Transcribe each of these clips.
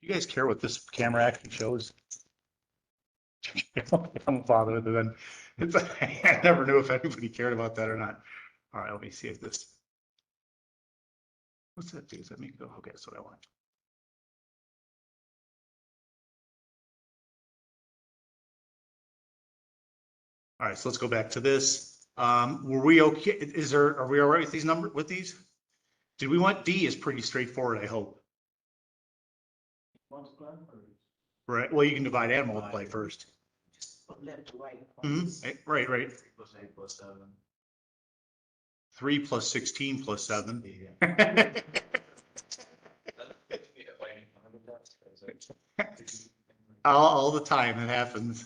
You guys care what this camera actually shows? I'm bothered with it then. It's, I never knew if anybody cared about that or not. All right, let me see if this. What's that do? Does that make it go? Okay, that's what I want. All right, so let's go back to this. Were we okay? Are we all right with these numbers, with these? Did we want D is pretty straightforward, I hope. Right, well, you can divide and multiply first. Left to right. Right, right. 3 plus 8 plus 7. 3 plus 16 plus 7. All the time, it happens.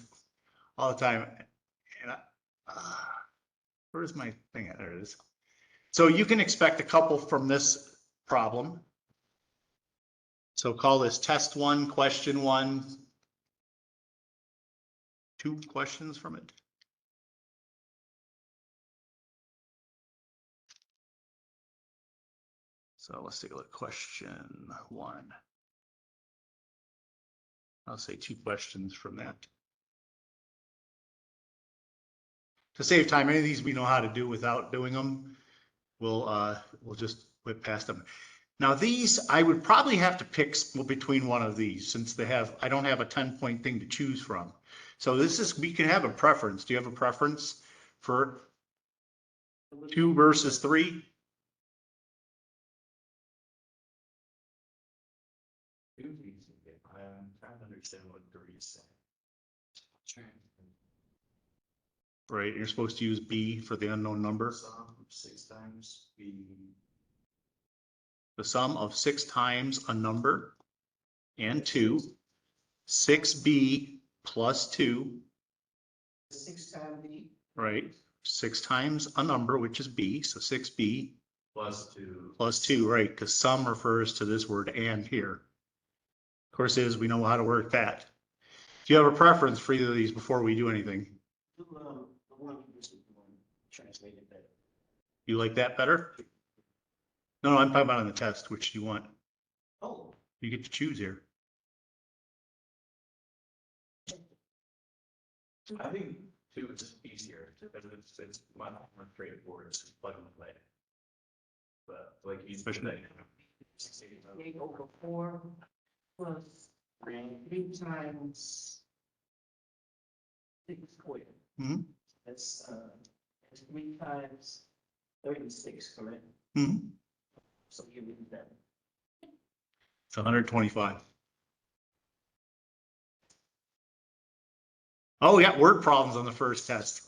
All the time. And where's my thing? There it is. So you can expect a couple from this problem. So call this test 1, question 1. 2 questions from it. So let's take a look. Question 1. I'll say 2 questions from that. To save time, any of these we know how to do without doing them. We'll just whip past them. Now these, I would probably have to pick between one of these since they have, I don't have a 10-point thing to choose from. So this is, we can have a preference. Do you have a preference for 2 versus 3? I'm trying to understand what 3 is saying. Right, you're supposed to use B for the unknown number. Sum 6 times B. The sum of 6 times a number and 2, 6B plus 2, 6 times B. right? 6 times a number, which is B, so 6B Plus 2. plus 2, right? Because sum refers to this word and here. Of course, we know how to work that. Do you have a preference for either of these before we do anything? The one translated better. You like that better? No, I'm talking about on the test. Which do you want? Oh, You get to choose here. I think 2 is easier because it's much more straightforward. It's plug and play. But like you said, eight over 4 plus 3 times 6 squared. Mm-hmm. That's 3 times 36, correct? Mm-hmm. So you need that. It's 125. Oh, we got word problems on the first test.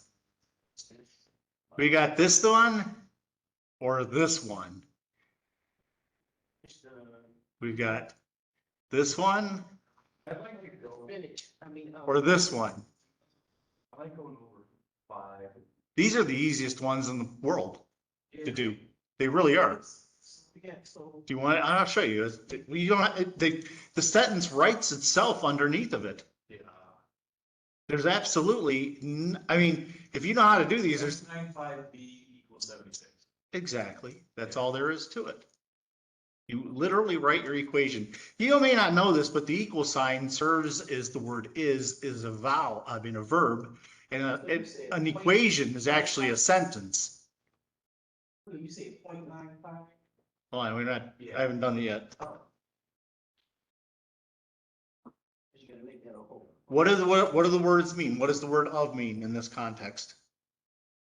We got this one or this one. We've got this one I like to go. Finish. or this one. I like going over 5. These are the easiest ones in the world to do. They really are. Yeah, so Do you want it? I'll show you. We don't. The sentence writes itself underneath of it. Yeah. There's absolutely. I mean, if you know how to do these, there's 95B equals 76. exactly. That's all there is to it. You literally write your equation. You may not know this, but the equal sign serves as the word is a vowel. I mean a verb, and an equation is actually a sentence. you say 0.95? Hold on, we're not. I haven't done it yet. Oh. You're gonna make that a whole. What do the words mean? What does the word of mean in this context?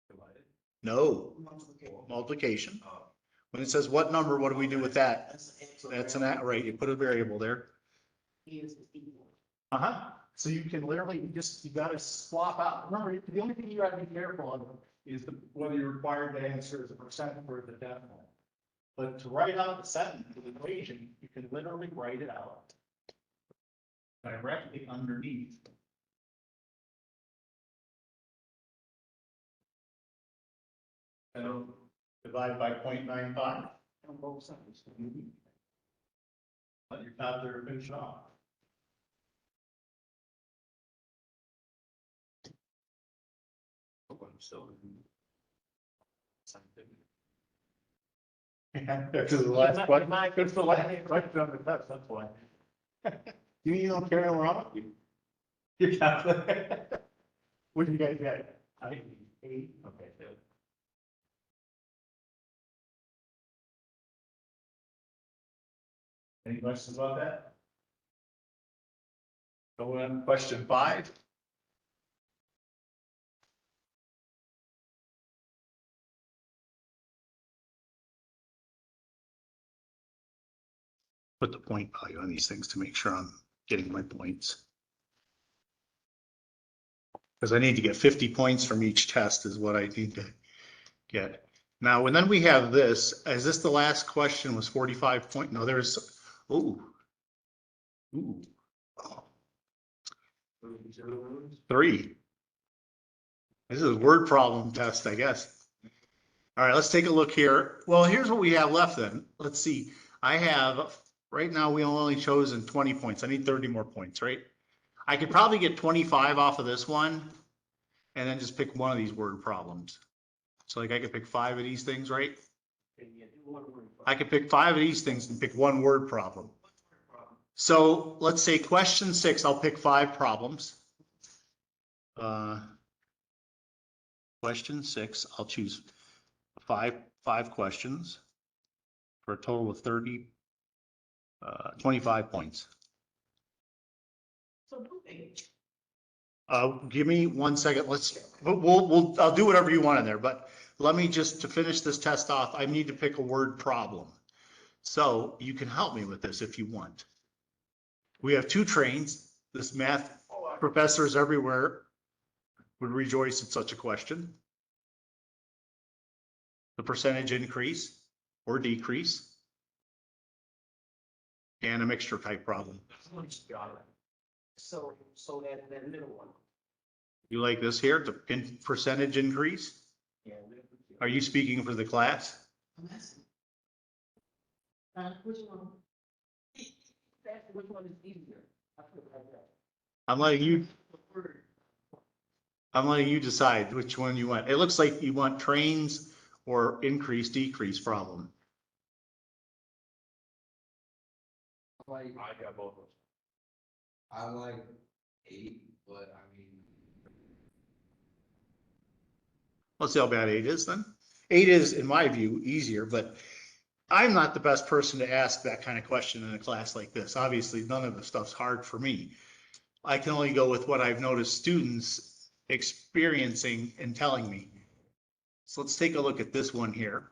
Divided. No, Multiplication. multiplication. Oh. When it says what number, what do we do with that? That's That's an right. You put a variable there. is equal. So you can literally you gotta swap out. Remember, the only thing you gotta be careful of is whether you're required to answer as a percent or the decimal. But to write out the sentence, the equation, you can literally write it out directly underneath. And divide by 0.95. On both sides. Let your calculator finish it off. So. Yeah, because the last question, it's the last question on the test, that's why. You don't carry them around with you? You got that? What do you guys got? Eight? Okay, good. Any questions about that? Go on, question 5. Put the point value on these things to make sure I'm getting my points. Because I need to get 50 points from each test is what I need to get. Now, and then we have this, is this the last question was 45 point? No, there's, ooh. Ooh. Oh, 3. This is a word problem test, I guess. All right, let's take a look here. Well, here's what we have left then. Let's see. I have, right now, we only chosen 20 points. I need 30 more points, right? I could probably get 25 off of this one and then just pick one of these word problems. So like I could pick 5 of these things, right? I could pick 5 of these things and pick one word problem. So let's say question 6, I'll pick 5 problems. Question 6, I'll choose five questions for a total of 25 points. So who they? Give me 1 second. I'll do whatever you want in there, but let me just, to finish this test off, I need to pick a word problem. So you can help me with this if you want. We have 2 trains. This math professors everywhere would rejoice at such a question. The percentage increase or decrease. And a mixture type problem. So that middle one. You like this here, the percentage increase? Yeah. Are you speaking for the class? I'm asking. Which one? Which one is easier? I feel like that. I'm letting you decide which one you want. It looks like you want trains or increase, decrease problem. Like, I got both. I like 8, but I mean, Let's see how bad 8 is then. 8 is, in my view, easier, but I'm not the best person to ask that kind of question in a class like this. Obviously, none of the stuff's hard for me. I can only go with what I've noticed students experiencing and telling me. So let's take a look at this one here.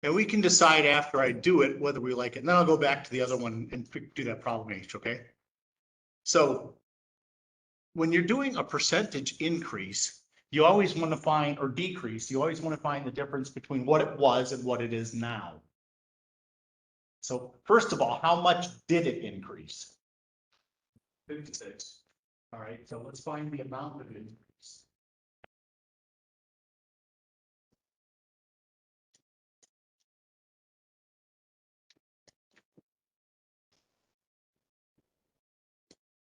And we can decide after I do it whether we like it. And then I'll go back to the other one and do that problem H, okay? So when you're doing a percentage increase, you always want to find, or decrease, you always want to find the difference between what it was and what it is now. So first of all, how much did it increase? 56. All right, so let's find the amount of increase.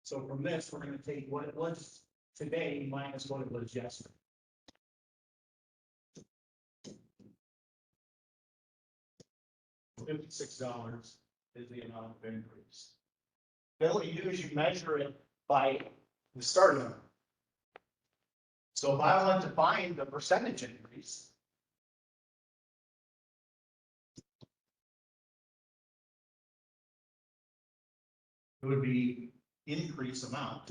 So from this, we're going to take what it was today minus what it was yesterday. $56 is the amount of increase. Then what you do is you measure it by the starting number. So if I want to find the percentage increase, it would be increase amount.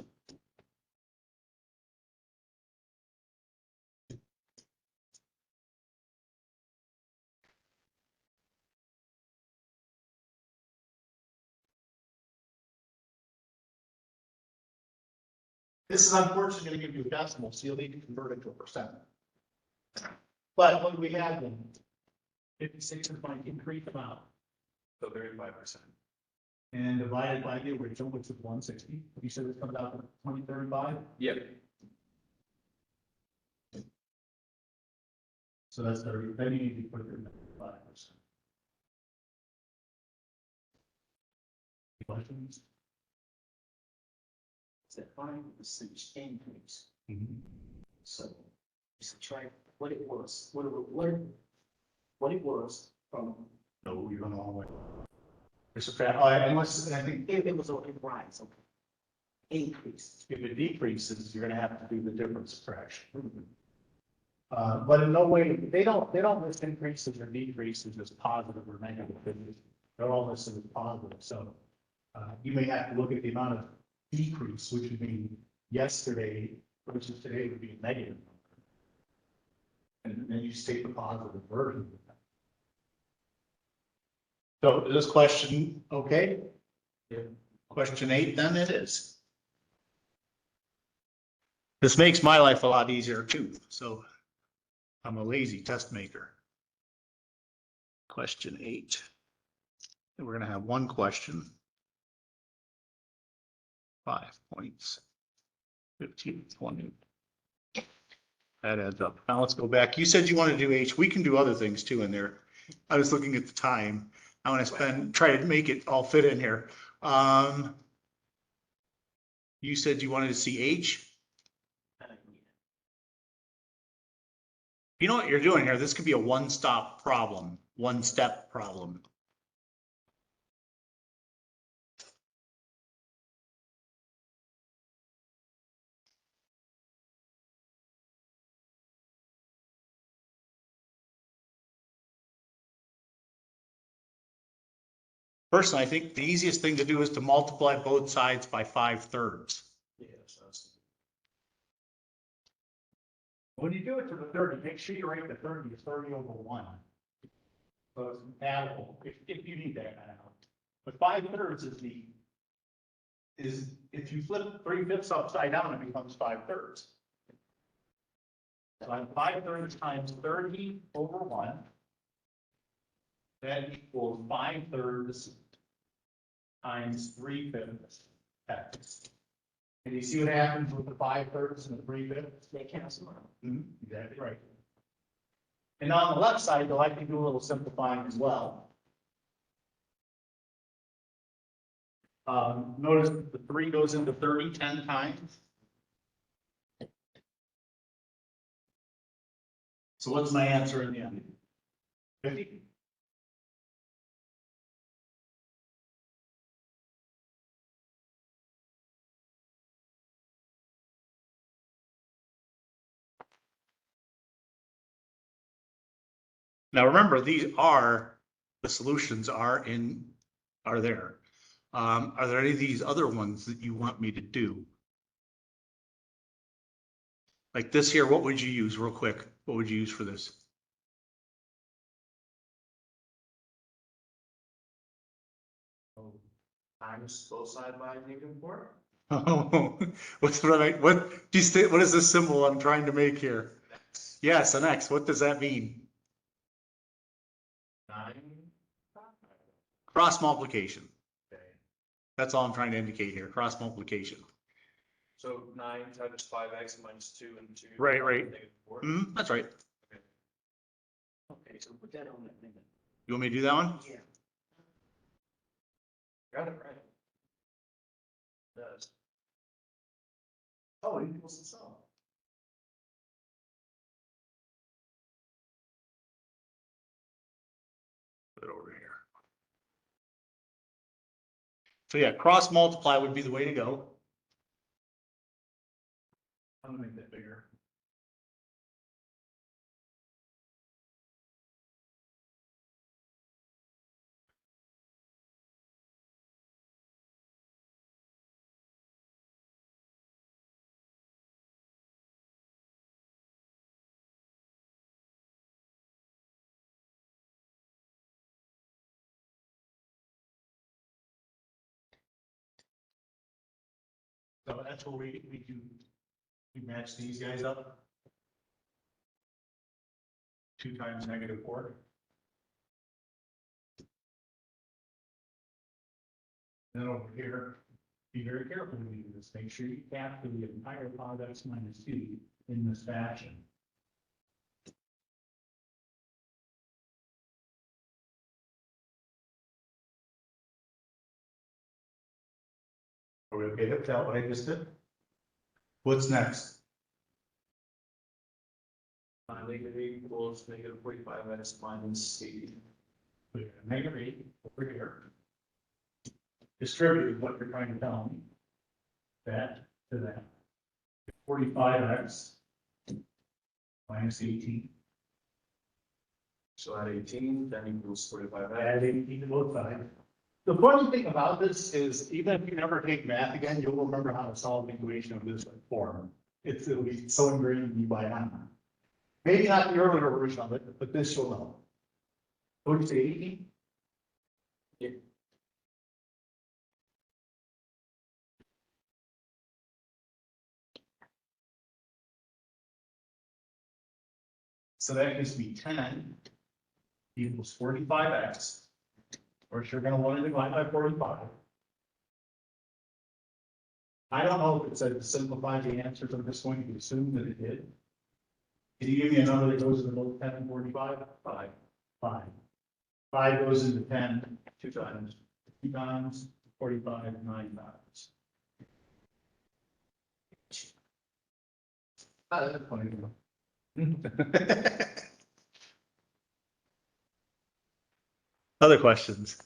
This is unfortunately going to give you a decimal, so you'll need to convert it to a percent. But what do we have then? 56 is my increase amount. So 35%. And divided by the original, which is 160. You said it comes out to 2035. Yep. So that's 30. Then you need to put your 5%. Questions? It's that 5% increase. So, subtract what it was, what it was from, No, you're going the wrong way. Unless, I think, if it was on the rise, okay. Increase. if it decreases, you're gonna have to do the difference subtraction. But in no way, they don't list increases or decreases as positive or negative. They're all listed as positive, so, you may have to look at the amount of decrease, which would mean yesterday versus today would be a negative. And then you state the positive version of that. So is this question, okay? Yeah. Question 8, then it is. This makes my life a lot easier too, so I'm a lazy test maker. Question 8. And we're gonna have one question. 5 points. 15, 20. That adds up. Now let's go back. You said you want to do H. We can do other things too in there. I was looking at the time. I want to try to make it all fit in here. You said you wanted to see H. You know what you're doing here? This could be a one-stop problem, one-step problem. Personally, I think the easiest thing to do is to multiply both sides by 5/3. Yeah, so that's. When you do it to the 30, make sure you write the 30 as 30 over 1. So it's addable, if you need that now. But 5/3 is if you flip 3/5 upside down, it becomes 5/3. So I'm 5/3 times 30 over 1. That equals 5/3 times 3/5 x. And you see what happens with the 5/3 and the 3/5? They cancel out. Exactly right. And on the left side, they'll like to do a little simplifying as well. Notice the 3 goes into 30 10 times. So what's my answer in the end? 50? Now remember, these are, the solutions are there. Are there any of these other ones that you want me to do? Like this here, what would you use real quick? What would you use for this? Times both sides by -4. Oh, what do you say, what is the symbol I'm trying to make here? Yes, an X. What does that mean? 9. Cross multiplication. Okay. That's all I'm trying to indicate here, cross multiplication. So 9 times 5x minus 2 and 2. Right, right. -4. That's right. Okay, so put that on that thing. You want me to do that one? Yeah. Got it right. Does. Oh, it equals itself. Put it over here. So yeah, cross multiply would be the way to go. I'm gonna make that bigger. So that's where we do, we match these guys up. 2 times -4. Then over here, be very careful when you do this. Make sure you capture the entire pod x minus 2 in this fashion. Are we okay with that, what I just did? What's next? Negative equals negative 45x minus 80. Negative 8 over here. Distribute what you're trying to tell me. That to that. 45x minus 18. So add 18, then equals 45x. Add 18 to both sides. The funny thing about this is even if you never take math again, you'll remember how to solve an equation of this form. It'll be so ingrained in you by now. Maybe not the earlier version of it, but this you'll know. What did you say, 18? Yeah. So that gives me 10 equals 45x. Of course, you're gonna want to divide by 45. I don't know if it said simplify the answers. I'm just going to assume that it did. Can you give me a number that goes into both 10 and 45? 5. 5. 5 goes into 10. 2 times. 2 times, 45, 9 times. That's funny. Other questions?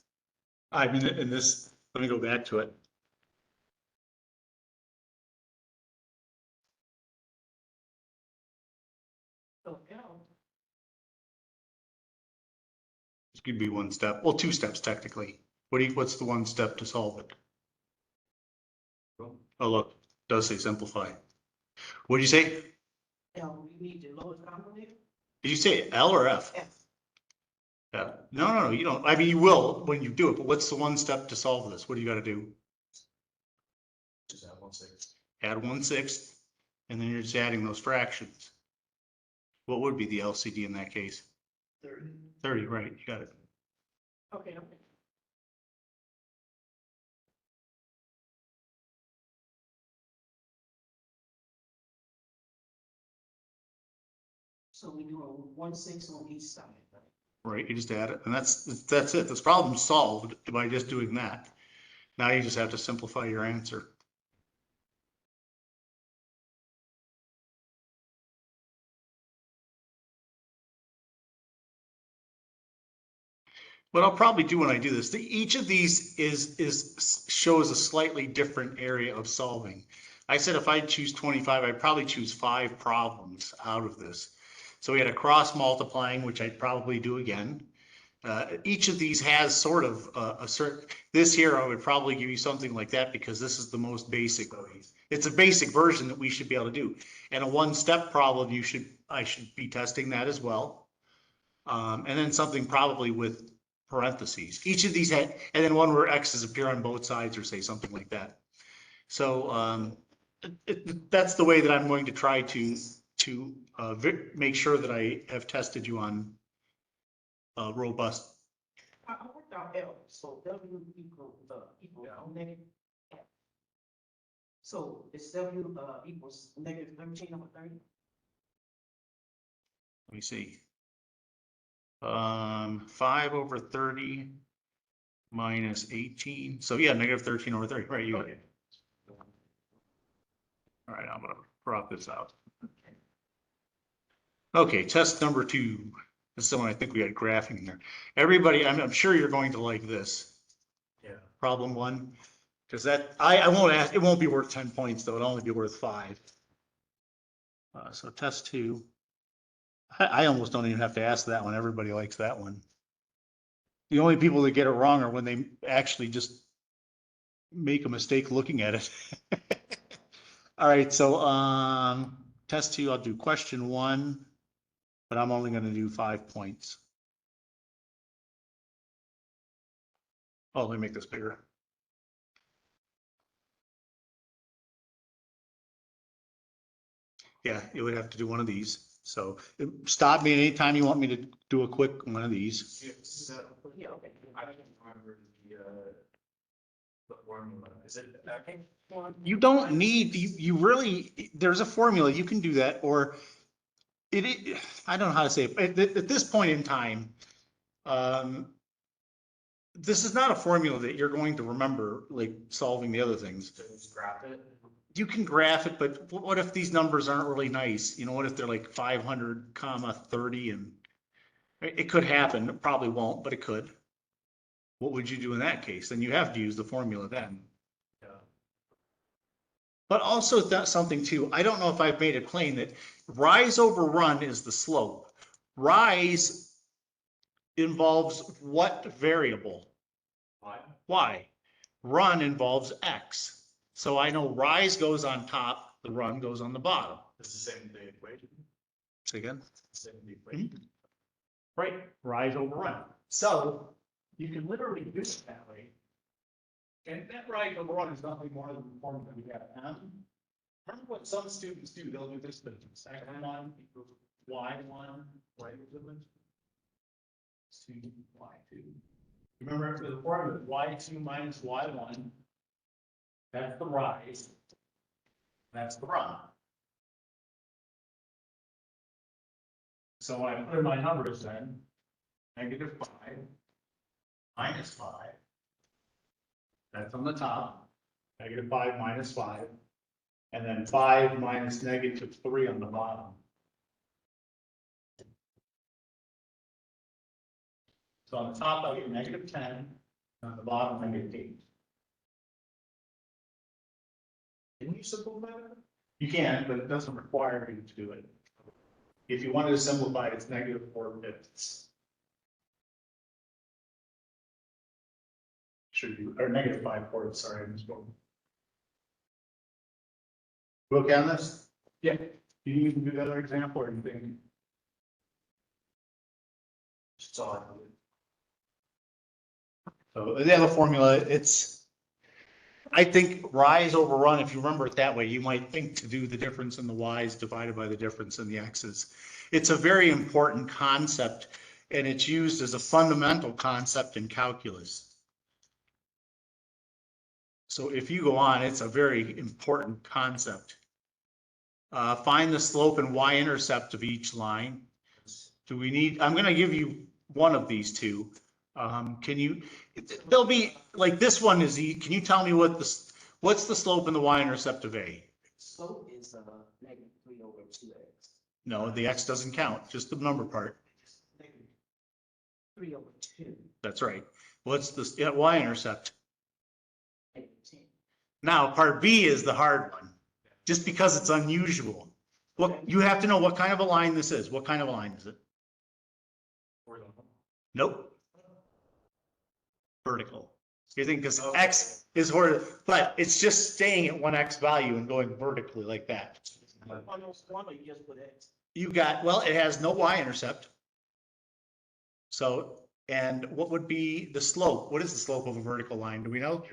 I mean, in this, let me go back to it. So, yeah. This could be one step, well, 2 steps technically. What's the one step to solve it? Oh, look, it does say simplify. What did you say? We need the lowest common denominator. Did you say L or F? F. Yeah, no, you don't. I mean, you will when you do it, but what's the one step to solve this? What do you gotta do? Just add 1/6. Add 1/6, and then you're just adding those fractions. What would be the LCD in that case? 30. 30, right, you got it. Okay. So we do a 1/6 on each side. Right, you just add it, and that's it. This problem's solved by just doing that. Now you just have to simplify your answer. What I'll probably do when I do this, each of these shows a slightly different area of solving. I said if I choose 25, I'd probably choose 5 problems out of this. So we had a cross multiplying, which I'd probably do again. Each of these has sort of a certain, this here, I would probably give you something like that because this is the most basic. It's a basic version that we should be able to do. And a 1-step problem, I should be testing that as well. And then something probably with parentheses. Each of these had, and then one where X's appear on both sides or say something like that. So that's the way that I'm going to try to make sure that I have tested you on robust. I worked out L, so W equal negative F. So it's W equals negative 13 over 30. Let me see. 5 over 30 minus 18. So yeah, negative 13 over 30, right? You got it. All right, I'm gonna drop this out. Okay, test number 2. This is the one I think we had graphing in there. Everybody, I'm sure you're going to like this. Yeah. Problem 1, because that, I won't ask, it won't be worth 10 points though. It'll only be worth 5. So test 2. I almost don't even have to ask that one. Everybody likes that one. The only people that get it wrong are when they actually just make a mistake looking at it. All right, so test 2, I'll do question 1, but I'm only going to do 5 points. Oh, let me make this bigger. Yeah, you would have to do one of these. So stop me anytime you want me to do a quick one of these. Yeah, okay. I don't remember the formula. Is it okay? You don't need, you really, there's a formula, you can do that, or I don't know how to say it. At this point in time, this is not a formula that you're going to remember, like solving the other things. So just graph it. you can graph it, but what if these numbers aren't really nice? You know, what if they're like 500 comma 30 and it could happen. It probably won't, but it could. What would you do in that case? Then you have to use the formula then. Yeah. But also that's something too, I don't know if I've made it plain that rise over run is the slope. Rise involves what variable? Why? Y. Run involves X. So I know rise goes on top, the run goes on the bottom. It's the same thing equation. Say again? Same thing equation. Right, rise over run. So you can literally do it that way. And that rise over run is nothing more than the formula we have. Remember what some students do, they'll do this business. X1 equals Y1, Y equivalent. 2, Y2. Remember the formula, Y2 minus Y1. That's the rise. That's the run. So when I put in my numbers then, -5, -5. That's on the top, -5 minus 5. And then 5 minus -3 on the bottom. So on the top, I'll get -10, on the bottom, -8. Can you simplify that? You can, but it doesn't require you to do it. If you wanted to simplify it, it's -4/5. Should be, or -5/4, sorry, I misspoke. You okay on this? Yeah. Do you even do the other example or anything? That's all I can do. So the other formula, I think rise over run, if you remember it that way, you might think to do the difference in the y's divided by the difference in the x's. It's a very important concept and it's used as a fundamental concept in calculus. So if you go on, it's a very important concept. Find the slope and y-intercept of each line. Do we need, I'm going to give you one of these two. Can you, there'll be, like this one is, can you tell me what's the slope and the y-intercept of A? Slope is -3/2x. No, the x doesn't count, just the number part. -3/2. That's right. What's the y-intercept? -10. Now, part B is the hard one, just because it's unusual. What, you have to know what kind of a line this is. What kind of a line is it? Horizontal. Nope. Vertical. You think because x is horizontal, but it's just staying at one x value and going vertically like that. On those one, you just put X. You got, well, it has no y-intercept. So, and what would be the slope? What is the slope of a vertical line? Do we know?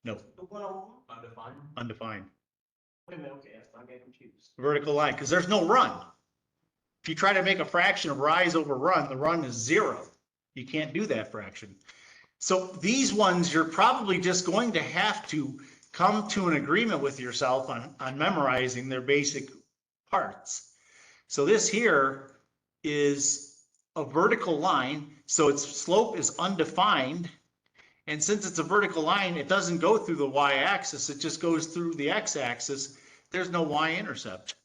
No, The one on one? Undefined. undefined. Wait a minute, okay, I got confused. Vertical line, because there's no run. If you try to make a fraction of rise over run, the run is 0. You can't do that fraction. So these ones, you're probably just going to have to come to an agreement with yourself on memorizing their basic parts. So this here is a vertical line, so its slope is undefined. And since it's a vertical line, it doesn't go through the y-axis, it just goes through the x-axis. There's no y-intercept.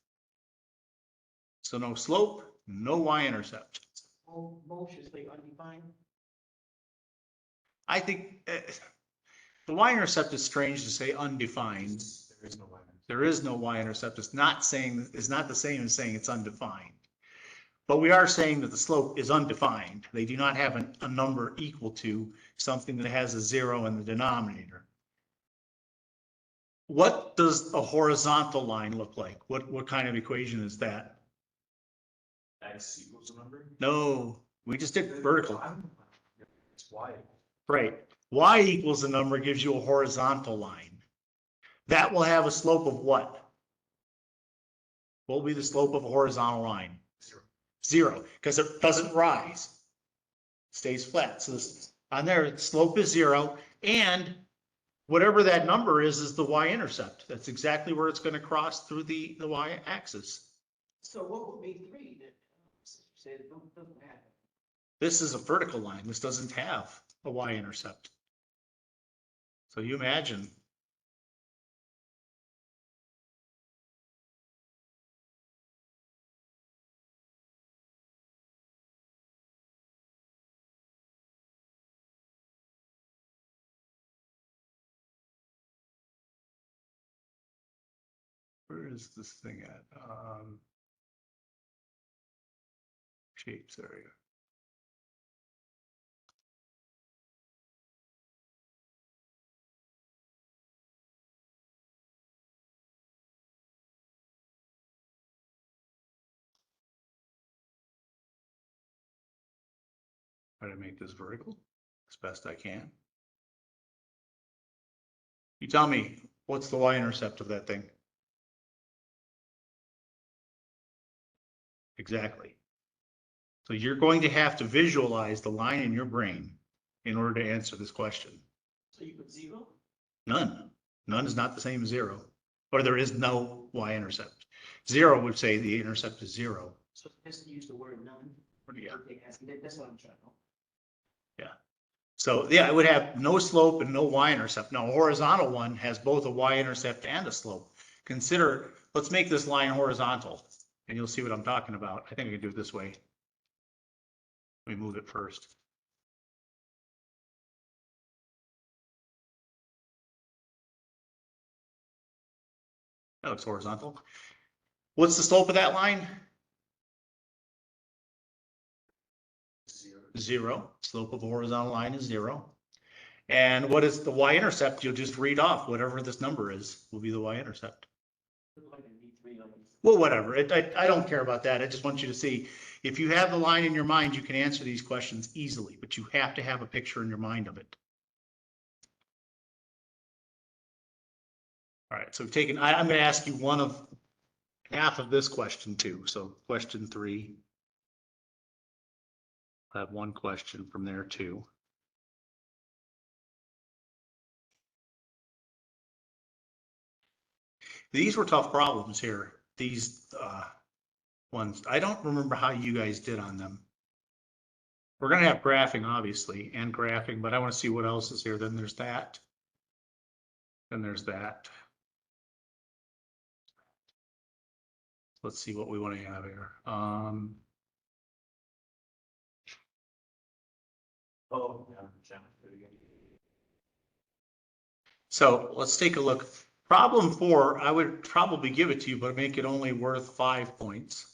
So no slope, no y-intercept. Both should stay undefined. I think the y-intercept is strange to say undefined. There is no line. There is no y-intercept. It's not the same as saying it's undefined. But we are saying that the slope is undefined. They do not have a number equal to something that has a 0 in the denominator. What does a horizontal line look like? What kind of equation is that? X equals a number. No, we just did vertical. It's Y. Right. Y equals a number gives you a horizontal line. That will have a slope of what? What will be the slope of a horizontal line? 0. 0, because it doesn't rise. It stays flat. So this, on there, the slope is 0, and whatever that number is the y-intercept. That's exactly where it's going to cross through the y-axis. So what would be 3 then? Said it doesn't have. This is a vertical line. This doesn't have a y-intercept. So you imagine Where is this thing at? Shapes, there we go. Try to make this vertical as best I can. You tell me, what's the y-intercept of that thing? Exactly. So you're going to have to visualize the line in your brain in order to answer this question. So you put 0? None. None is not the same as 0, or there is no y-intercept. 0 would say the intercept is 0. So it has to use the word none. Yeah. That's what I'm trying to know. So yeah, it would have no slope and no y-intercept. Now, a horizontal one has both a y-intercept and a slope. Consider, let's make this line horizontal and you'll see what I'm talking about. I think I can do it this way. Let me move it first. That looks horizontal. What's the slope of that line? 0. Slope of a horizontal line is 0. And what is the y-intercept? You'll just read off whatever this number is will be the y-intercept. Well, whatever. I don't care about that. I just want you to see, if you have the line in your mind, you can answer these questions easily, but you have to have a picture in your mind of it. All right, so we've taken, I'm going to ask you one of half of this question too. So question 3. I have one question from there too. These were tough problems here. These ones, I don't remember how you guys did on them. We're going to have graphing, obviously, and graphing, but I want to see what else is here. Then there's that. Then there's that. Let's see what we want to have here. So let's take a look. Problem 4, I would probably give it to you, but make it only worth 5 points.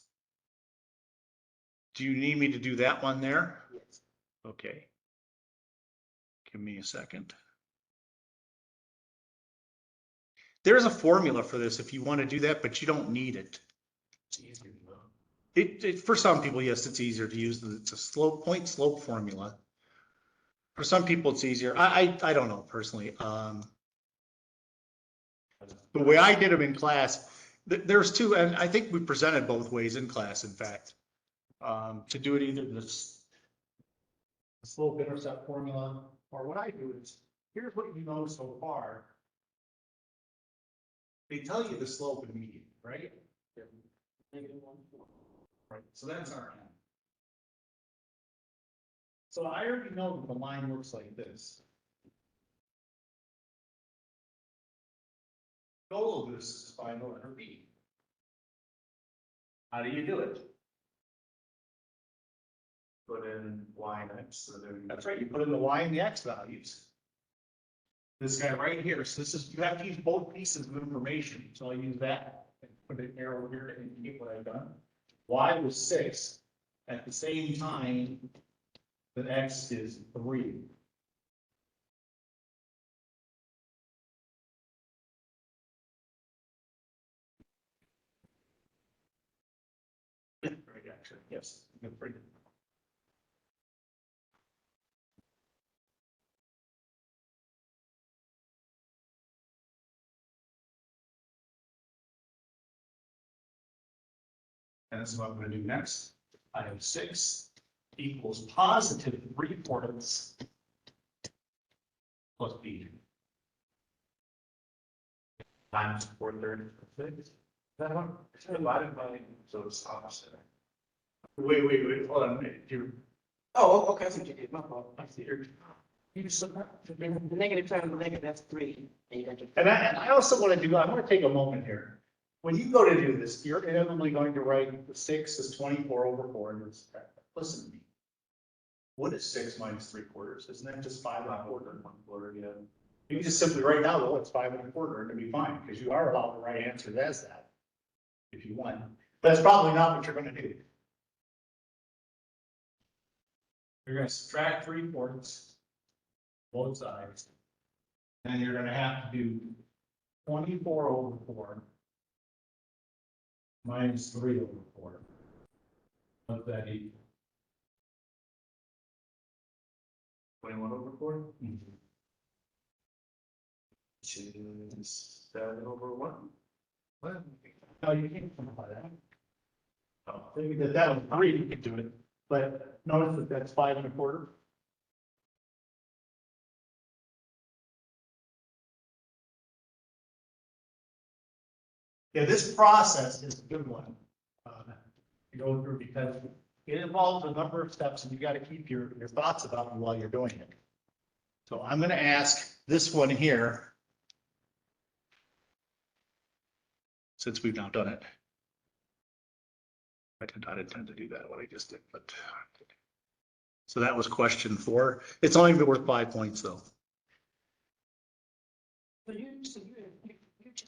Do you need me to do that one there? Yes. Okay. Give me a second. There's a formula for this if you want to do that, but you don't need it. For some people, yes, it's easier to use. It's a point slope formula. For some people, it's easier. I don't know personally. The way I did them in class, there's two, and I think we presented both ways in class, in fact. To do it either this slope intercept formula, or what I do is, here's what you know so far. They tell you the slope immediately, right? Right, so that's our end. So I already know that the line looks like this. Goal of this is to find the letter B. How do you do it? Put in y and x. So That's right, you put in the y and the x values. This guy right here, so this is, you have to use both pieces of information, so I'll use that and put an arrow here to indicate what I've done. Y was 6, at the same time that x is 3. Right, actually, yes, good for you. And this is what I'm going to do next. I have 6 equals positive 3/4 plus b. times 4/36. That one, it's divided by, so it's opposite. Wait, hold on. You're, Oh, okay, I see what you did, my fault. I see. You the negative times the negative, that's 3. And you got your. and I also want to do, I want to take a moment here. When you go to do this, you're inevitably going to write the 6 is 24 over 4. And listen to me. What is 6 minus 3/4? Isn't that just 5 1/4? Yeah. You can just simply write down, well, it's 5 1/4, and it'll be fine, because you are allowed to write answers as that. if you want. That's probably not what you're gonna do. You're gonna subtract 3/4, both sides. Then you're gonna have to do 24/4 minus 3/4. What's that equal? 21/4, which is 7/1. Well, No, you can't simplify that. oh, Maybe that was 3, you could do it, but notice that that's 5 1/4. Yeah, this process is a good one to go through because it involves a number of steps and you got to keep your thoughts about them while you're doing it. So I'm going to ask this one here. Since we've now done it. I did not intend to do that, what I just did, but. So that was question 4. It's only been worth 5 points though.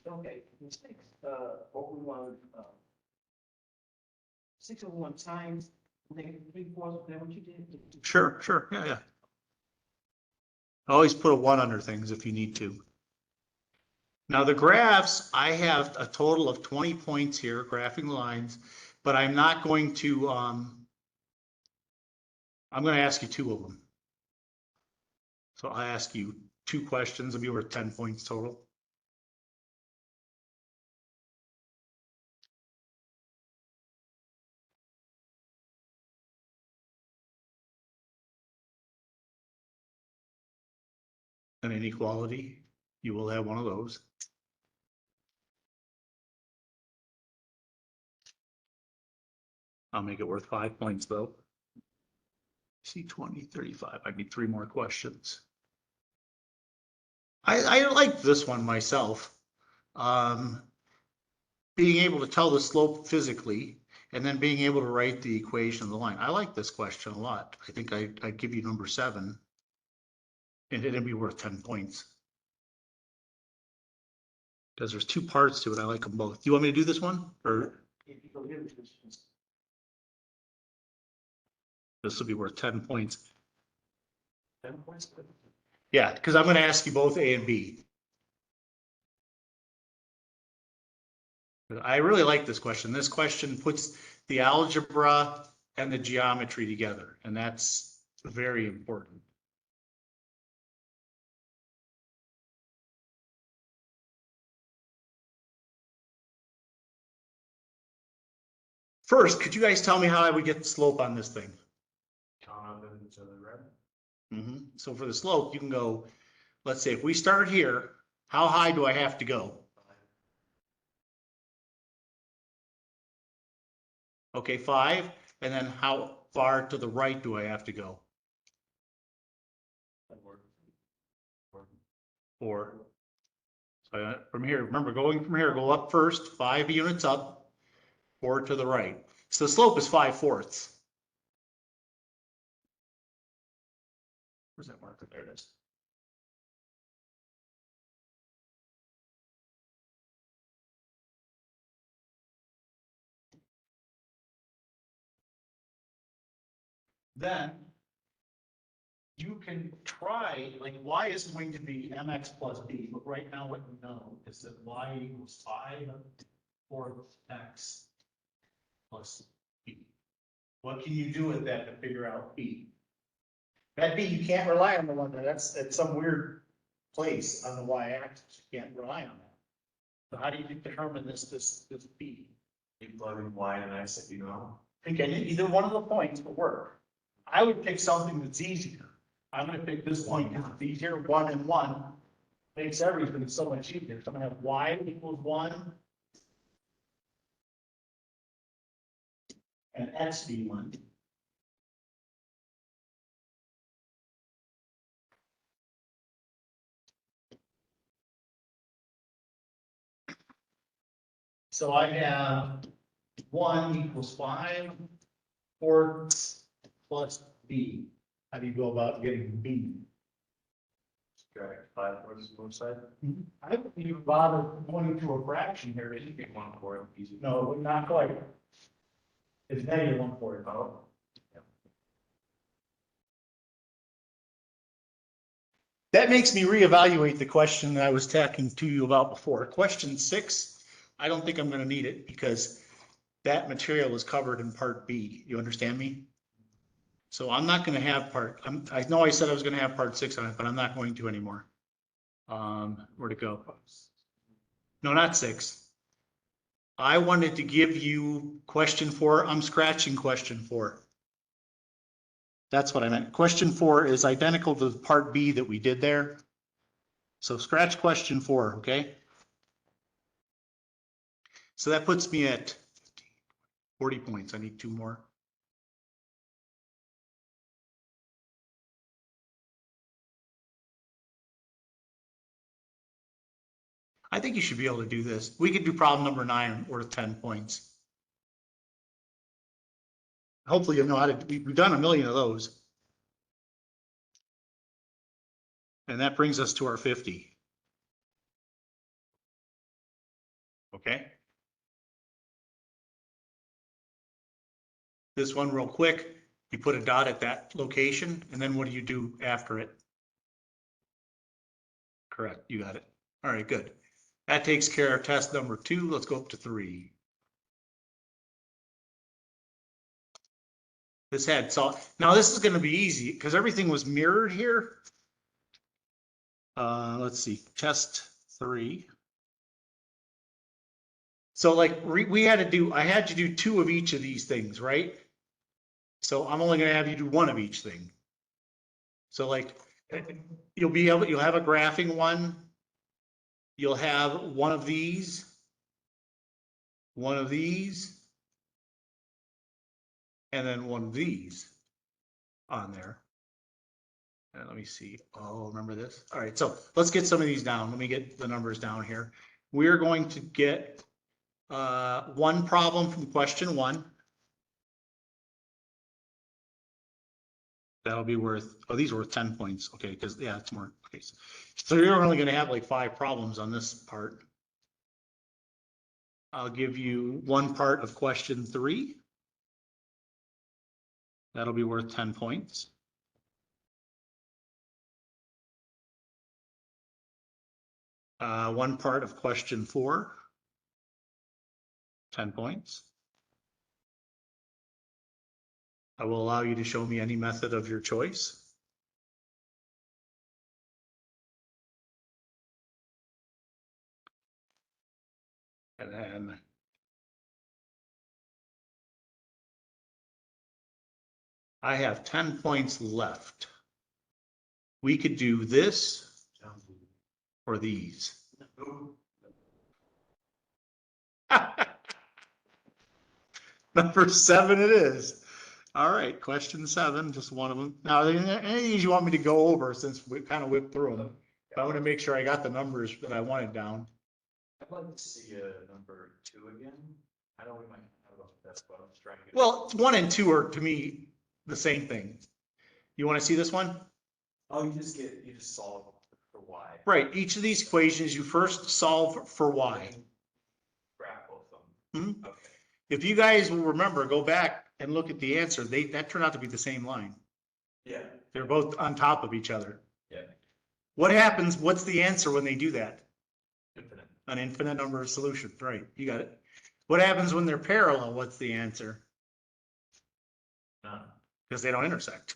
Okay, mistakes, over 1, 6/1 times -3/4, is that what you did? Sure, yeah. Always put a 1 under things if you need to. Now the graphs, I have a total of 20 points here, graphing lines, but I'm not going to, I'm going to ask you 2 of them. So I ask you 2 questions, it'll be worth 10 points total. An inequality, you will have one of those. I'll make it worth 5 points though. See 20, 35, I need 3 more questions. I like this one myself. Being able to tell the slope physically and then being able to write the equation of the line. I like this question a lot. I think I'd give you number 7. And it'd be worth 10 points. Because there's 2 parts to it. I like them both. Do you want me to do this one? Or If you go here, this will be worth 10 points. 10 points. Yeah, because I'm going to ask you both A and B. I really like this question. This question puts the algebra and the geometry together, and that's very important. First, could you guys tell me how I would get the slope on this thing? Count on them to the right. So for the slope, you can go, let's say if we start here, how high do I have to go? Okay, 5. And then how far to the right do I have to go? 4. So from here, remember going from here, go up first, 5 units up, 4 to the right. So the slope is 5/4. Where's that marker? There it is. Then you can try, like y is going to be mx plus b, but right now what you know is that y equals 5/4 x plus b. What can you do with that to figure out b? That b, you can't rely on the one that's at some weird place on the y-axis. You can't rely on that. So how do you determine this b? You plug in Y and X if you know. Okay, either one of the points will work. I would pick something that's easier. I'm gonna pick this point because it's easier, 1 and 1. Makes everything so much easier. So I'm gonna have y equals 1. And x be 1. So I have 1 equals 5/4 plus b. How do you go about getting b? Correct, 5 fourths both sides. I wouldn't even bother going to a fraction here. It should be 1/4 easy. No, not quite. It's negative 1/4. Oh. That makes me reevaluate the question that I was talking to you about before. Question 6, I don't think I'm gonna need it because that material is covered in part B. You understand me? So I'm not gonna have I know I said I was gonna have part 6 on it, but I'm not going to anymore. Where'd it go? No, not 6. I wanted to give you question 4. I'm scratching question 4. That's what I meant. Question 4 is identical to the part B that we did there. So scratch question 4, okay? So that puts me at 40 points. I need 2 more. I think you should be able to do this. We could do problem number 9 worth 10 points. Hopefully you know how to, we've done a million of those. And that brings us to our 50. Okay. This one real quick, you put a dot at that location, and then what do you do after it? Correct, you got it. All right, good. That takes care of test number 2. Let's go up to 3. This had salt. Now this is gonna be easy because everything was mirrored here. Let's see, test 3. So like we had to do, I had to do 2 of each of these things, right? So I'm only gonna have you do 1 of each thing. So like, you'll have a graphing one. You'll have one of these, and then one of these on there. And let me see. Oh, remember this? All right, so let's get some of these down. Let me get the numbers down here. We're going to get 1 problem from question 1. That'll be worth, oh, these are worth 10 points. Okay, because yeah, it's more. Okay. So you're only going to have like 5 problems on this part. I'll give you 1 part of question 3. That'll be worth 10 points. One part of question 4. 10 points. I will allow you to show me any method of your choice. And then I have 10 points left. We could do this or these. Number 7 it is. All right, question 7, just one of them. Now, any of these you want me to go over since we kind of whipped through them. But I want to make sure I got the numbers that I wanted down. I'd like to see number 2 again. I know we might have that's what I'm trying to get. Well, 1 and 2 are to me the same thing. You want to see this one? Oh, you just solve for y. Right, each of these equations you first solve for y. Graph both of them. Hmm? Okay. If you guys will remember, go back and look at the answer, that turned out to be the same line. Yeah. They're both on top of each other. Yeah. What happens, what's the answer when they do that? Infinite. An infinite number of solutions, right, you got it. What happens when they're parallel, what's the answer? None. Because they don't intersect.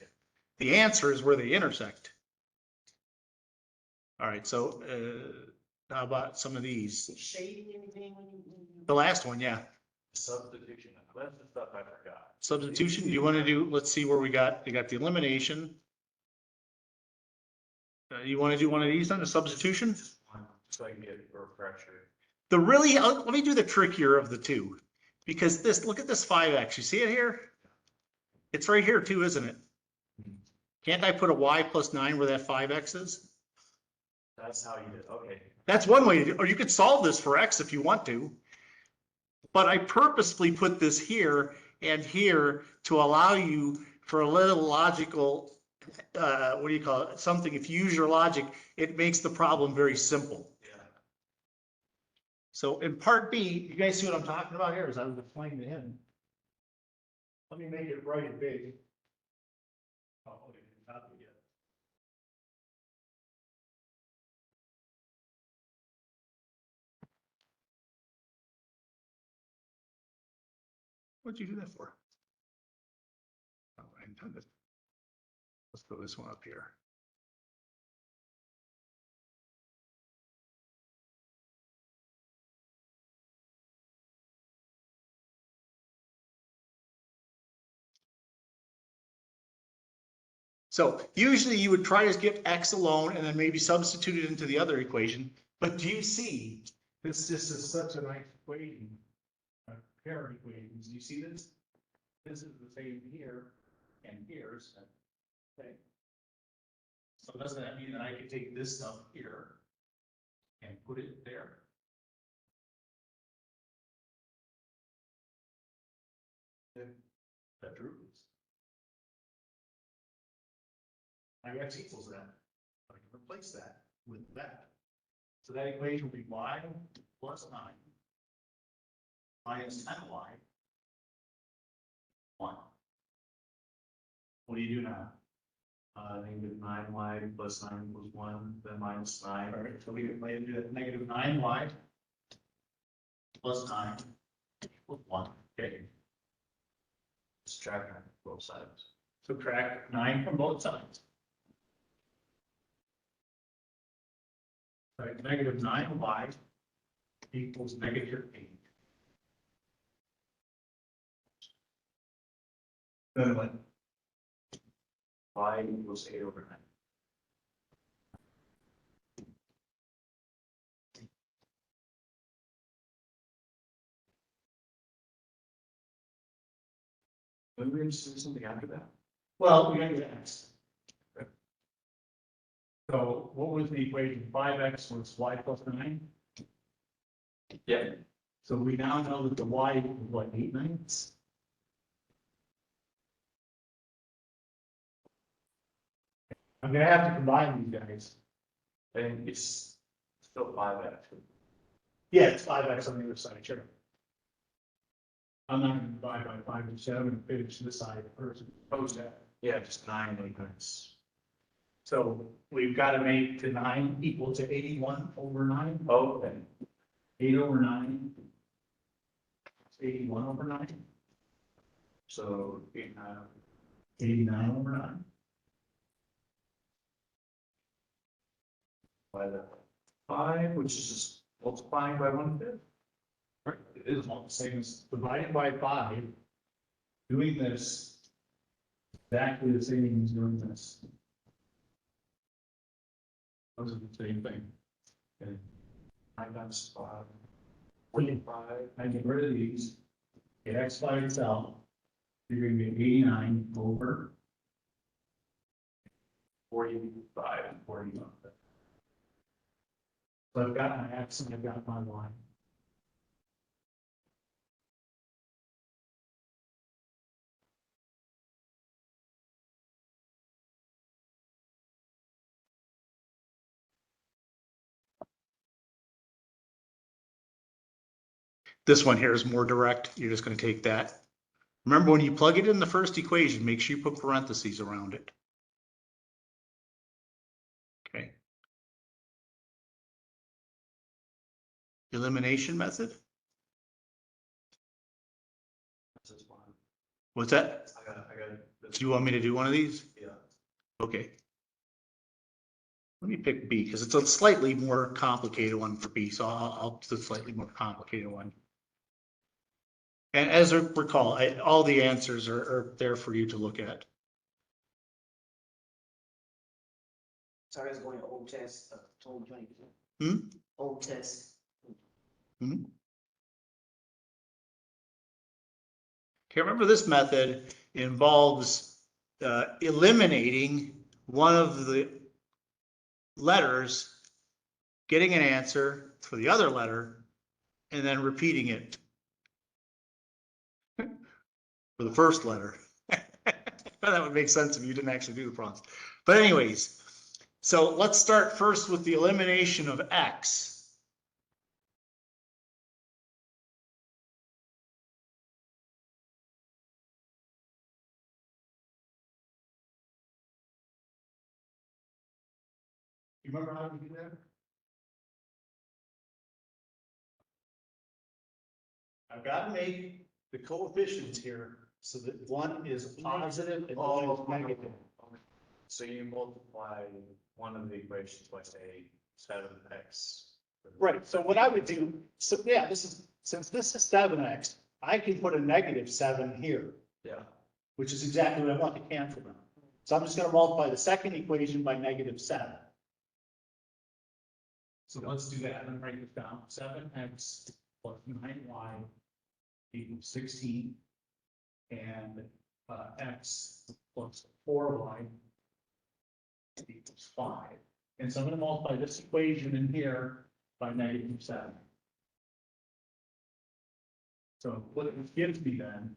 The answer is where they intersect. All right, so how about some of these? Shading anything when you. The last one, yeah. Substitution. That's the stuff I forgot. Substitution, do you want to do, let's see where we got the elimination. You want to do one of these on the substitution? Just one, so I can get a refresher. Let me do the trickier of the 2. Because look at this 5x, you see it here? It's right here too, isn't it? Can't I put a y plus 9 where that 5x is? That's how you did, okay. That's one way to do, or you could solve this for x if you want to. But I purposefully put this here and here to allow you for a little logical what do you call it, something, if you use your logic, it makes the problem very simple. Yeah. So in part B, you guys see what I'm talking about here, as I was explaining to him. Let me make it bright and big. Oh, okay, copy it. What'd you do that for? Oh, I intended. Let's throw this one up here. So usually you would try to get X alone and then maybe substitute it into the other equation, but do you see? This is such a nice equation. Pair of equations, do you see this? This is the same here and here's, okay. So doesn't that mean that I could take this stuff here and put it there? That true? I X equals that. I can replace that with that. So that equation will be y plus 9 minus 10y 1. What do you do now? Negative 9y plus 9 equals 1, then minus 9. All right, so we can do that, negative 9y plus 9 equals 1. Okay, Subtract 9 from both sides. subtract 9 from both sides. All right, negative 9y equals negative 8. Then what? Y equals 8 over 9. When we just do something after that? Well, we got to x. So what was the equation? 5x was y plus 9. Yeah. So we now know that the y equals what, 8 ninths? I'm gonna have to combine these guys. And it's still 5x. Yeah, it's 5x on the other side, sure. I'm not gonna divide by 5 and 7 and finish this side first. Oppose that. Yeah, just 9 ignorance. So we've got to make to 9 equal to 81 over 9. Oh, okay. 8 over 9. 81 over 9. So 89 over 9. by the 5, which is just multiplying by 1/5. Right, it is all the same as dividing by 5. Doing this exactly the same as doing this. Those are the same thing. Okay. 9 times 5. 45. I get rid of these. Get x by itself. You're gonna get 89 over 45 and 41. So I've got my x and I've got my y. This one here is more direct. You're just going to take that. Remember, when you plug it in the first equation, make sure you put parentheses around it. Okay. Elimination method? That's just 1. What's that? I got. Do you want me to do one of these? Yeah. Okay. Let me pick B because it's a slightly more complicated one for B, so I'll do a slightly more complicated one. And as I recall, all the answers are there for you to look at. Sorry, it's going to old test, 2020. Hmm? Old test. Hmm? Okay, remember this method involves eliminating one of the letters, getting an answer for the other letter, and then repeating it for the first letter. That would make sense if you didn't actually do the problems. But anyways, so let's start first with the elimination of X. You remember how to do that? I've got to make the coefficients here so that one is positive and one is negative. So you multiply one of the equations by say 7x. Right, so what I would do, so yeah, since this is 7x, I can put a negative 7 here, Yeah. which is exactly what I want to cancel them. So I'm just gonna multiply the second equation by negative 7. So let's do that and write this down. 7x plus 9y equals 16. And x plus 4y equals 5. And so I'm gonna multiply this equation in here by negative 7. So what it gives me then,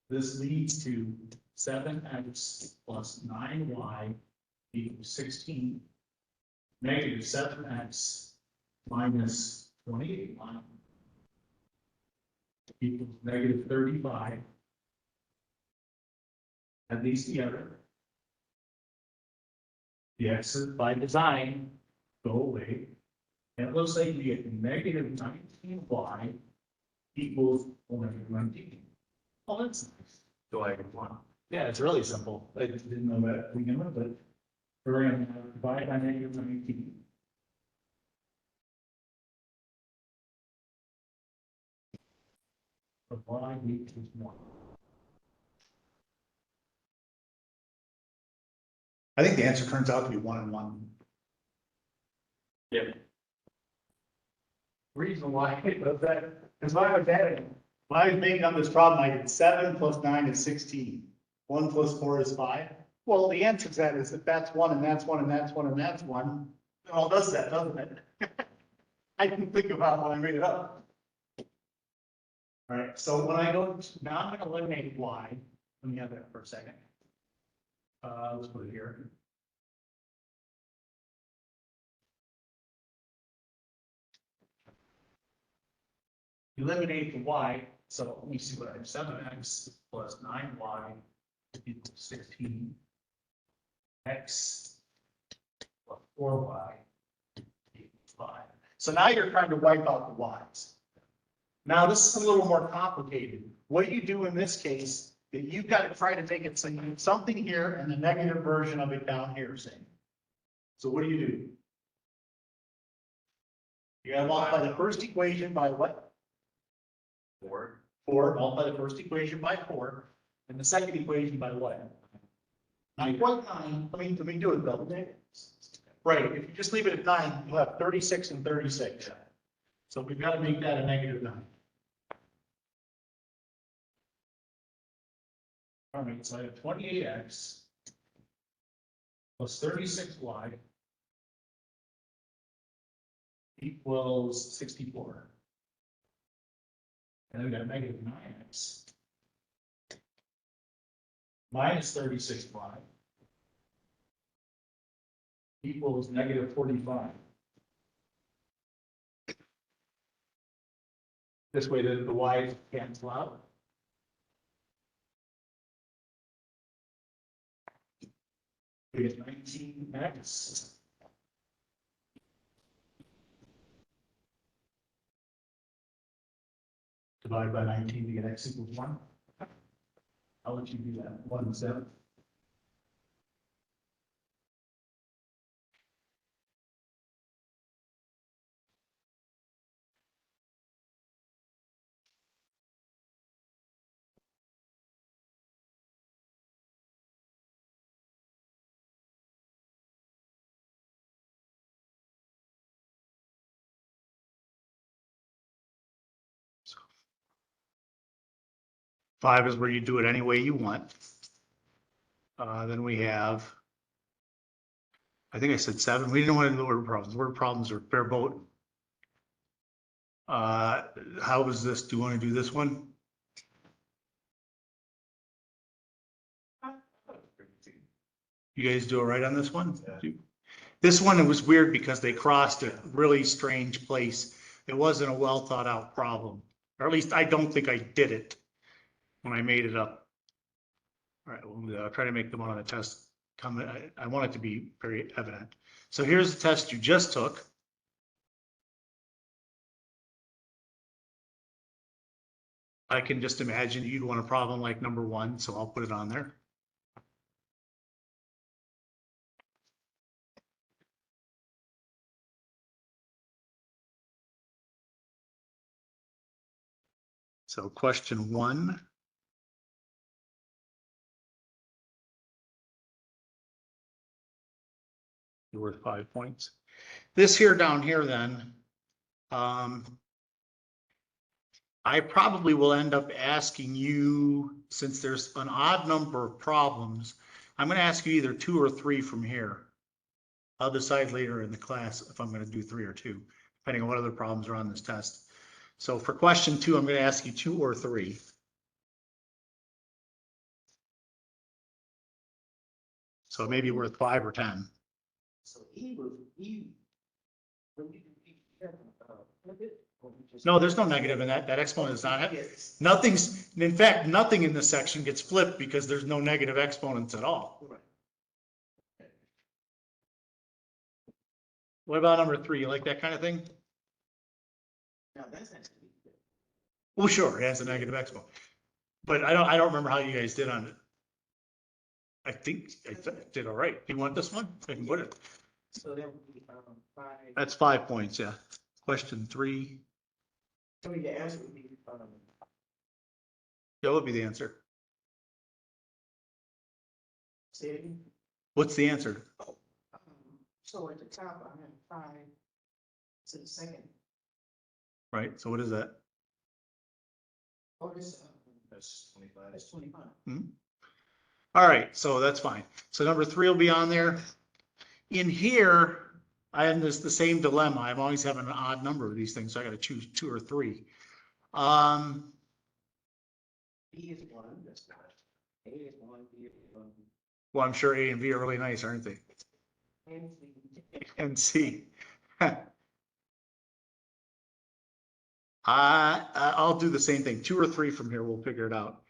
this leads to 7x plus 9y equals 16. Negative 7x minus 28y equals negative 35. Add these together. The x's by design go away. And it looks like we get negative 19y equals negative 19. Oh, that's nice. Do I get one? Yeah, it's really simple. I just didn't know that to begin with, but we're gonna divide by negative 19. But y equals 1. I think the answer turns out to be 1 and 1. Yeah. Reason why it does that is why I was adding. When I was making up this problem, I did 7 plus 9 is 16. 1 plus 4 is 5. Well, the answer to that is if that's 1 and that's 1 and that's 1 and that's 1, it all does that, doesn't it? I didn't think about when I made it up. All right, so when I go, now I'm gonna eliminate y. Let me have that for a second. Let's put it here. Eliminate the y, so let me see what I have, 7x plus 9y equals 16. X plus 4y equals 5. So now you're trying to wipe out the y's. Now this is a little more complicated. What you do in this case, that you've got to try to make it so you have something here and the negative version of it down here, say. So what do? You gotta multiply the first equation by what? 4. 4, multiply the first equation by 4, and the second equation by what? 9.9, let me do it though. Right, if you just leave it at 9, you'll have 36 and 36. So we've got to make that a negative 9. All right, so I have 28x plus 36y equals 64. And then we got negative 9x minus 36y equals negative 45. This way the y cancel out. We get 19x divide by 19 to get x equals 1. I'll let you do that. 1/7. Five is where you do it any way you want. Then we have, I think I said 7. We didn't want to do word problems. Word problems are bare boat. How was this? Do you want to do this one? You guys do it right on this one? Yeah. This one, it was weird because they crossed a really strange place. It wasn't a well thought out problem, or at least I don't think I did it when I made it up. All right, we'll try to make the one on the test come, I want it to be very evident. So here's the test you just took. I can just imagine you'd want a problem like number 1, so I'll put it on there. So question 1. You're worth 5 points. This here down here then, I probably will end up asking you, since there's an odd number of problems, I'm going to ask you either 2 or 3 from here. I'll decide later in the class if I'm going to do 3 or 2, depending on what other problems are on this test. So for question 2, I'm going to ask you 2 or 3. So maybe worth 5 or 10. So E was E. When you flip it, or you just- No, there's no negative in that. That exponent is not, Yes. nothing's, in fact, nothing in this section gets flipped because there's no negative exponents at all. Right. What about number 3? You like that kind of thing? Now that's actually. Well, sure, it has a negative exponent. But I don't remember how you guys did on it. I think I did all right. Do you want this one? I can put it. So that would be, 5. That's 5 points, yeah. Question 3, I mean, the answer would be, that would be the answer. say it again. What's the answer? So at the top, I have 5 to the second. Right, so what is that? Oh, this, That's 25. that's 25. All right, so that's fine. So number 3 will be on there. In here, I have the same dilemma. I'm always having an odd number of these things, so I gotta choose 2 or 3. B is 1, that's not. A is 1, B is 1, Well, I'm sure A and B are really nice, aren't they? and C. And C. I'll do the same thing. 2 or 3 from here, we'll figure it out.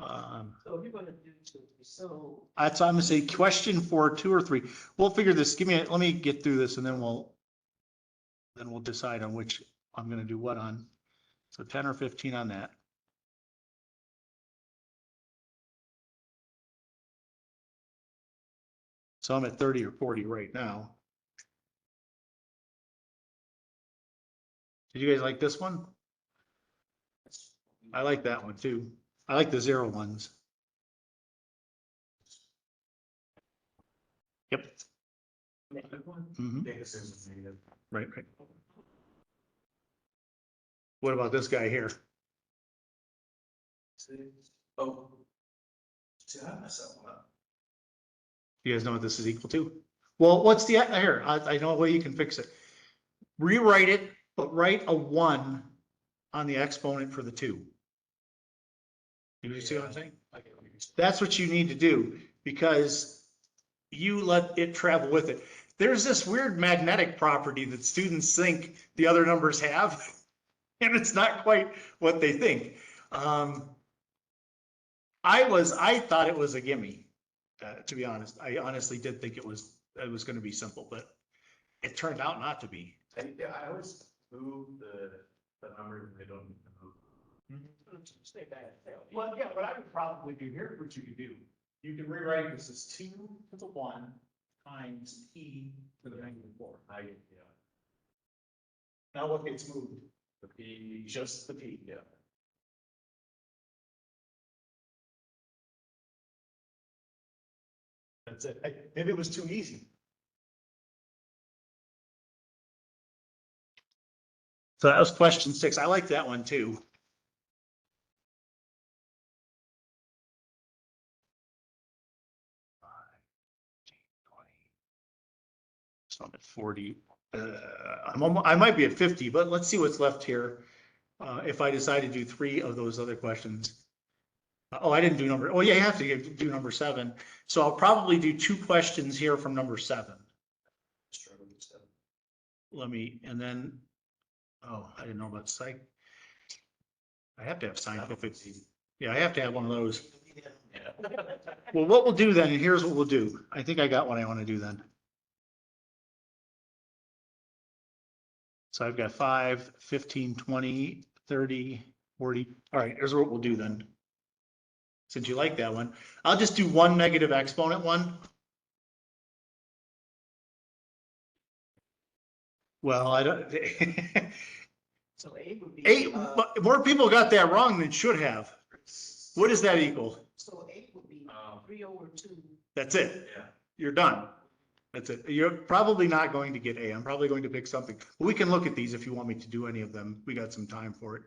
So you're gonna do 2, so. That's, I'm gonna say question 4, 2 or 3. We'll figure this, let me get through this and then we'll decide on which I'm gonna do what on. So 10 or 15 on that. So I'm at 30 or 40 right now. Did you guys like this one? I like that one too. I like the 0 ones. Yep. Mhm. Take this as a negative. Right. What about this guy here? Oh. See, I messed that one up. You guys know what this is equal to? Well, what's the, here, I know a way you can fix it. Rewrite it, but write a 1 on the exponent for the 2. You see what I'm saying? I get what you're saying. That's what you need to do because you let it travel with it. There's this weird magnetic property that students think the other numbers have, and it's not quite what they think. I thought it was a gimme. To be honest, I honestly did think it was going to be simple, but it turned out not to be. Yeah, I always move the numbers and they don't move. Stay back. Well, yeah, what I would probably do, here's what you could do. You can rewrite this as 2 to the 1 times e to the -4. Yeah. Now what gets moved? The P. Just the p. Yeah. That's it. Maybe it was too easy. So that was question 6. I like that one too. So I'm at 40. I might be at 50, but let's see what's left here. If I decide to do 3 of those other questions. Oh, I didn't do number, oh yeah, you have to do number 7. So I'll probably do 2 questions here from number 7. Struggle with stuff. Let me, and then, oh, I didn't know about psych. I have to have scientific. Yeah, I have to have one of those. Yeah. Well, what we'll do then, and here's what we'll do. I think I got what I want to do then. So I've got 5, 15, 20, 30, 40. All right, here's what we'll do then. Since you like that one, I'll just do one negative exponent one. Well, I don't. So A would be. 8, but more people got that wrong than should have. What does that equal? So A would be 3/2. That's it. Yeah. You're done. That's it. You're probably not going to get A. I'm probably going to pick something. We can look at these if you want me to do any of them. We got some time for it.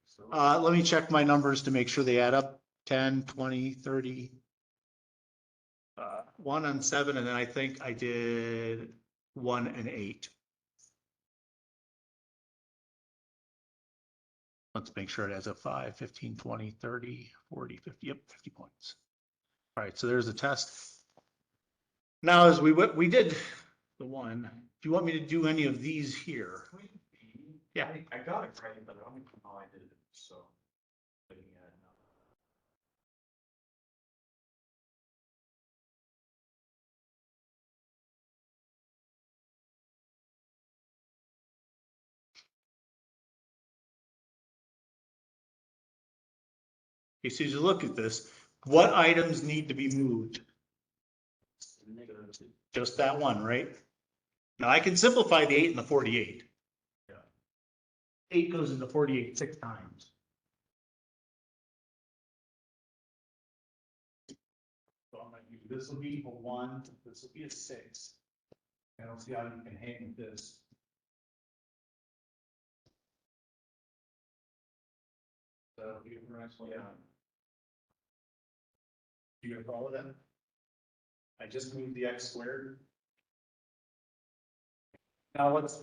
So, Let me check my numbers to make sure they add up. 10, 20, 30. 1 on 7, and then I think I did 1 and 8. Let's make sure it has a 5, 15, 20, 30, 40, 50. Yep, 50 points. All right, so there's the test. Now, as we did the one, do you want me to do any of these here? Yeah. I got it right, but I don't know how I did it, so. Looking at it now. Okay, so as you look at this, what items need to be moved? -2. Just that one, right? Now I can simplify the 8 and the 48. Yeah. 8 goes into 48 6 times. So I'm gonna use, this will be a 1, this will be a 6. I don't see how you can hang with this. That'll be the next one. Yeah. You gonna follow that? I just moved the x squared. Now what's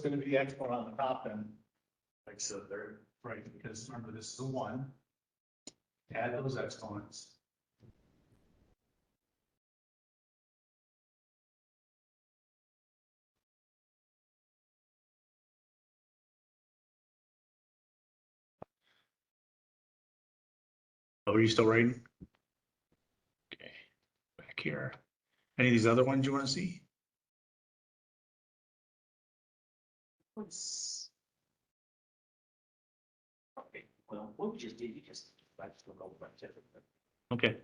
gonna be the exponent on the top then? Like so third. Right, because remember, this is a 1. Add those exponents. Oh, are you still writing? Okay, back here. Any of these other ones you want to see? Okay, well, what we just did, you just, that's the goal, right? Okay.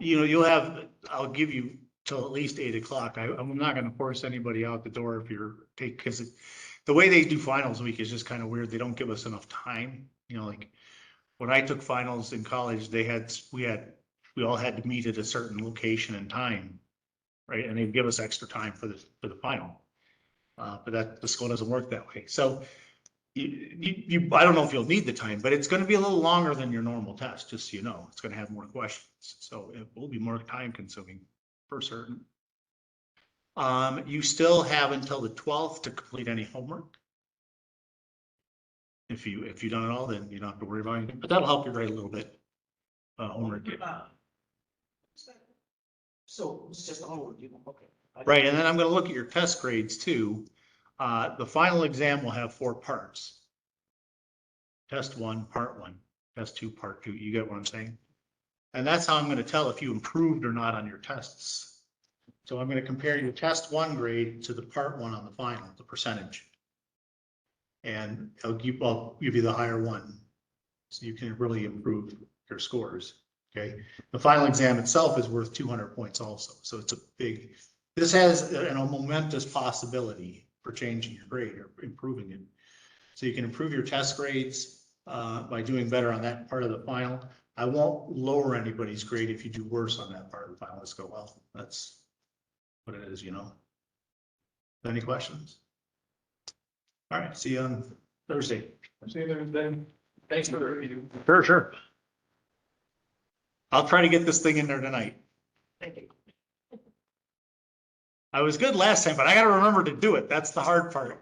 You'll have, I'll give you till at least 8 o'clock. I'm not gonna force anybody out the door if you're because the way they do finals week is just kind of weird. They don't give us enough time. Like when I took finals in college, we all had to meet at a certain location and time. Right, and they give us extra time for the final. But the school doesn't work that way. So I don't know if you'll need the time, but it's going to be a little longer than your normal test, just so you know. It's going to have more questions, so it will be more time consuming for certain. You still have until the 12th to complete any homework. If you've done it all, then you don't have to worry about anything, but that'll help your grade a little bit. Homework. So it's just homework, okay. Right, and then I'm gonna look at your test grades too. The final exam will have 4 parts. Test 1, part 1, test 2, part 2. You get what I'm saying? And that's how I'm gonna tell if you improved or not on your tests. So I'm gonna compare your test 1 grade to the part 1 on the final, the percentage. And I'll give you the higher one. So you can really improve your scores, okay? The final exam itself is worth 200 points also. So it's this has a momentous possibility for changing your grade or improving it. So you can improve your test grades by doing better on that part of the final. I won't lower anybody's grade if you do worse on that part of the final. Let's go, well, that's what it is, Any questions? All right, see you on Thursday. See you Thursday. Thanks for the review. Sure. I'll try to get this thing in there tonight. Thank you. I was good last time, but I gotta remember to do it. That's the hard part.